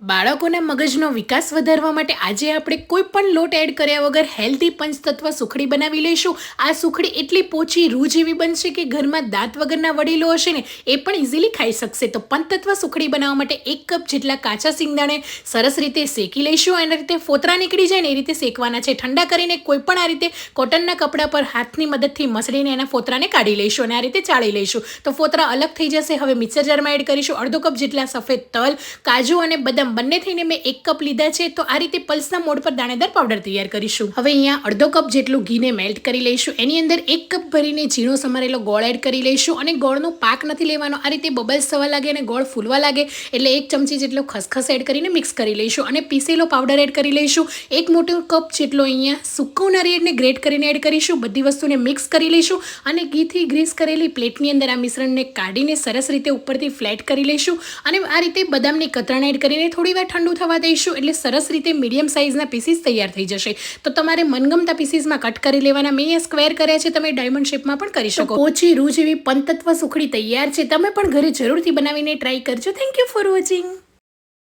બાળકોના મગજનો વિકાસ વધારવા માટે આજે આપણે કોઈ પણ લોટ એડ કર્યા વગર હેલ્ધી પંચતત્વ સુખડી બનાવી લઈશું. આ સુખડી એટલી પોચી રૂ જેવી બનશે કે ઘરમાં દાંત વગરના વડીલો હશે ને એ પણ ઇઝીલી ખાઈ શકશે. તો પંચતત્વ સુખડી બનાવવા માટે 1 કપ જેટલા કાચા સિંગદાણે સરસ રીતે શેકી લઈશું. એના રીતે ફોતરા નીકળી જાય ને એ રીતે શેકવાના છે. ઠંડા કરીને કોઈ પણ આ રીતે કોટનના કપડા પર હાથની મદદથી મસળીને એના ફોતરાને કાઢી લઈશું અને આ રીતે ચાળી લઈશું. તો ફોતરા અલગ થઈ જશે. હવે મિક્સર જારમાં એડ કરીશું 1/2 કપ જેટલા સફેદ તલ, કાજુ અને બદામ બંને થઈને મેં 1 કપ લીધા છે. તો આ રીતે પલ્સના મોડ પર દાણેદાર પાવડર તૈયાર કરીશું. હવે અહીંયા 1/2 કપ જેટલું ઘીને મેલ્ટ કરી લઈશું. એની અંદર 1 કપ ભરીને ઝીણો સમારેલો ગોળ એડ કરી લઈશું અને ગોળનો પાક નથી લેવાનો. આ રીતે બબલ્સ થવા લાગે અને ગોળ ફૂલવા લાગે એટલે 1 ચમચી જેટલો ખસખસ એડ કરીને મિક્સ કરી લઈશું અને પીસેલો પાવડર એડ કરી લઈશું. 1 મોટો કપ જેટલો અહીંયા સૂકું નારિયેળને ગ્રેટ કરીને એડ કરીશું. બધી વસ્તુને મિક્સ કરી લઈશું અને ઘીથી ગ્રીસ કરેલી પ્લેટની અંદર આ મિશ્રણને કાઢીને સરસ રીતે ઉપરથી ફ્લેટ કરી લઈશું અને આ રીતે બદામની કતરણ એડ કરીને થોડી વાર ઠંડુ થવા દઈશું એટલે સરસ રીતે મીડિયમ સાઇઝના પીસીસ તૈયાર થઈ જશે. તો તમારે મનગમતા પીસીસમાં કટ કરી લેવાના. મેં અહીંયા સ્ક્વેર કર્યા છે, તમે ડાયમંડ શેપમાં પણ કરી શકો. ઓછી રૂ જેવી પંચતત્વ સુખડી તૈયાર છે. તમે પણ ઘરે જરૂરથી બનાવીને ટ્રાય કરજો. Thank you for watching.